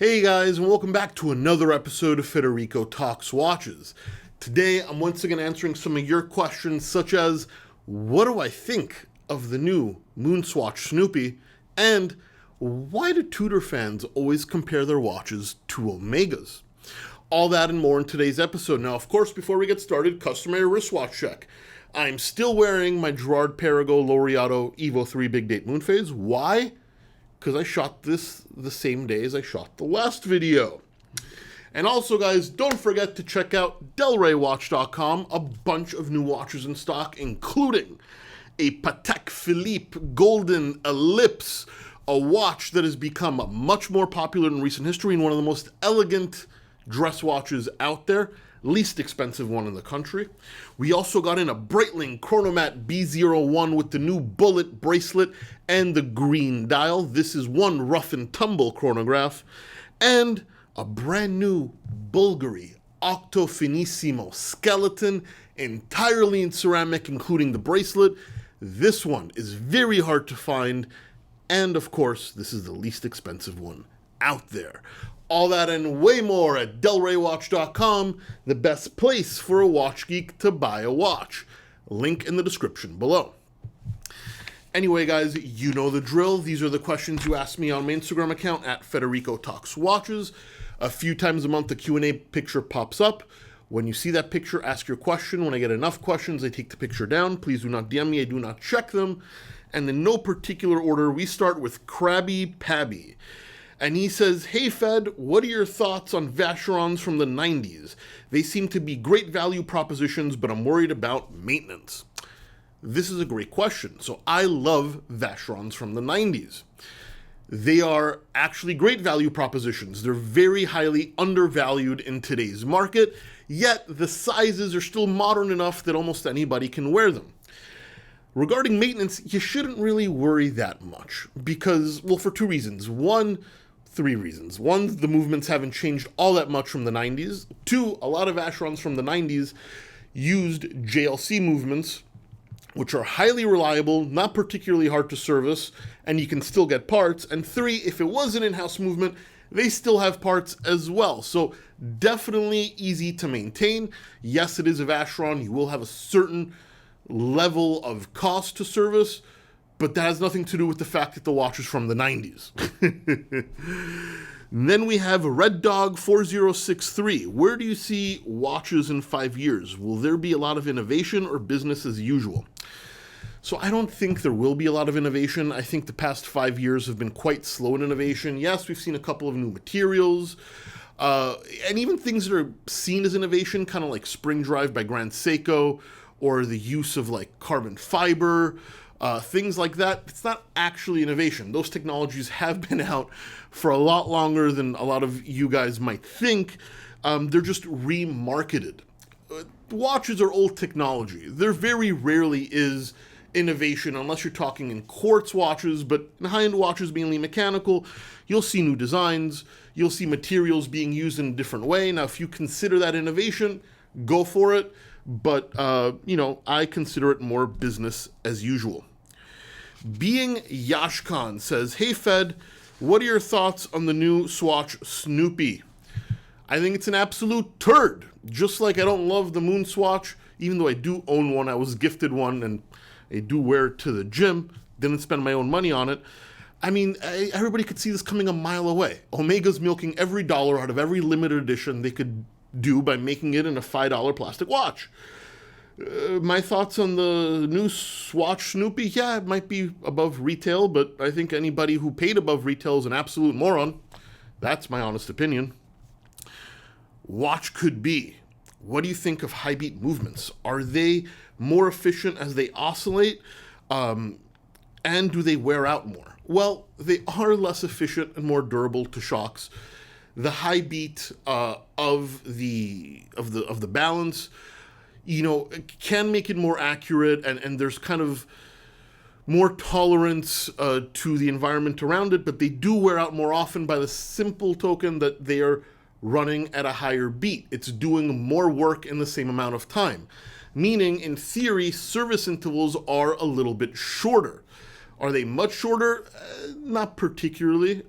Hey guys, and welcome back to another episode of Federico Talks Watches. Today, I'm once again answering some of your questions, such as, what do I think of the new MoonSwatch Snoopy, and why do Tudor fans always compare their watches to Omegas? All that and more in today's episode. Now, of course, before we get started, customary wristwatch check. I'm still wearing my Girard-Perregaux Laureato Evo 3 Big Date Moon Phase. Why? Because I shot this the same day as I shot the last video. And also, guys, don't forget to check out delraywatch.com. A bunch of new watches in stock, including a Patek Philippe Golden Ellipse, a watch that has become much more popular in recent history and one of the most elegant dress watches out there. Least expensive one in the country. We also got in a Breitling Chronomat B01 with the new bullet bracelet and the green dial. This is one rough and tumble chronograph. And a brand new Bulgari Octo Finissimo skeleton, entirely in ceramic, including the bracelet. This one is very hard to find. And of course, this is the least expensive one out there. All that and way more at delraywatch.com, the best place for a watch geek to buy a watch. Link in the description below. Anyway, guys, you know the drill. These are the questions you ask me on my Instagram account at Federico Talks Watches. A few times a month, the Q&A picture pops up. When you see that picture, ask your question. When I get enough questions, I take the picture down. Please do not DM me. I do not check them. And in no particular order, we start with Krabby Pabby. And he says, hey Fed, what are your thoughts on Vacherons from the 90s? They seem to be great value propositions, but I'm worried about maintenance. This is a great question. So I love Vacherons from the 90s. They are actually great value propositions. They're very highly undervalued in today's market, yet the sizes are still modern enough that almost anybody can wear them. Regarding maintenance, you shouldn't really worry that much because, well, for three reasons. One, the movements haven't changed all that much from the 90s. Two, a lot of Vacherons from the 90s used JLC movements, which are highly reliable, not particularly hard to service, and you can still get parts. And three, if it was an in-house movement, they still have parts as well. So definitely easy to maintain. Yes, it is a Vacheron. You will have a certain level of cost to service, but that has nothing to do with the fact that the watch is from the 90s. Then we have Red Dog 4063. Where do you see watches in 5 years? Will there be a lot of innovation or business as usual? So I don't think there will be a lot of innovation. I think the past 5 years have been quite slow in innovation. Yes, we've seen a couple of new materials, and even things that are seen as innovation, kind of like Spring Drive by Grand Seiko, or the use of like carbon fiber, things like that. It's not actually innovation. Those technologies have been out for a lot longer than a lot of you guys might think. They're just remarketed. Watches are old technology. There very rarely is innovation unless you're talking in quartz watches, but in high-end watches, mainly mechanical, you'll see new designs. You'll see materials being used in a different way. Now, if you consider that innovation, go for it. But, I consider it more business as usual. Being Yashkan says, hey Fed, what are your thoughts on the new Swatch Snoopy? I think it's an absolute turd. Just like I don't love the MoonSwatch, even though I do own one. I was gifted one and I do wear it to the gym. Didn't spend my own money on it. I mean, everybody could see this coming a mile away. Omega's milking every dollar out of every limited edition they could do by making it in a $5 plastic watch. My thoughts on the new Swatch Snoopy? Yeah, it might be above retail, but I think anybody who paid above retail is an absolute moron. That's my honest opinion. Watch could be. What do you think of high beat movements? Are they more efficient as they oscillate? And do they wear out more? Well, they are less efficient and more durable to shocks. The high beat of the balance, can make it more accurate, and there's kind of more tolerance to the environment around it, but they do wear out more often by the simple token that they are running at a higher beat. It's doing more work in the same amount of time. Meaning, in theory, service intervals are a little bit shorter. Are they much shorter? Not particularly.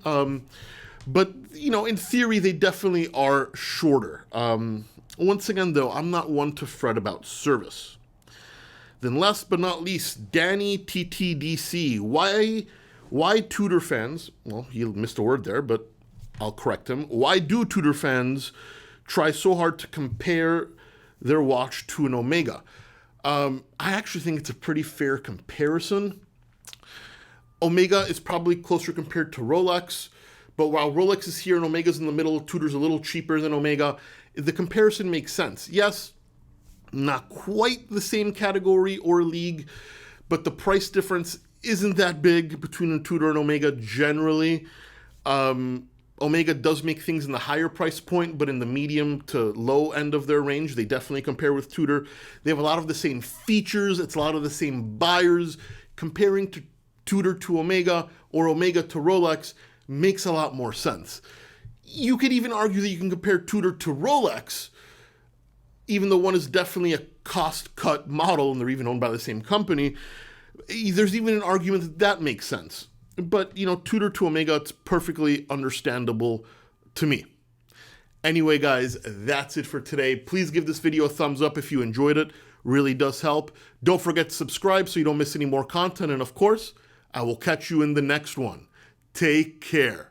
But, you know, in theory, they definitely are shorter. Once again, though, I'm not one to fret about service. Then last but not least, Danny TTDC. Why Tudor fans, well, he missed a word there, but I'll correct him. Why do Tudor fans try so hard to compare their watch to an Omega? I actually think it's a pretty fair comparison. Omega is probably closer compared to Rolex, but while Rolex is here and Omega's in the middle, Tudor's a little cheaper than Omega. The comparison makes sense. Yes, not quite the same category or league, but the price difference isn't that big between a Tudor and Omega generally. Omega does make things in the higher price point, but in the medium to low end of their range, they definitely compare with Tudor. They have a lot of the same features. It's a lot of the same buyers. Comparing to Tudor to Omega or Omega to Rolex makes a lot more sense. You could even argue that you can compare Tudor to Rolex, even though one is definitely a cost-cut model and they're even owned by the same company. There's even an argument that that makes sense. But, you know, Tudor to Omega, it's perfectly understandable to me. Anyway, guys, that's it for today. Please give this video a thumbs up if you enjoyed it. Really does help. Don't forget to subscribe so you don't miss any more content. And of course, I will catch you in the next one. Take care.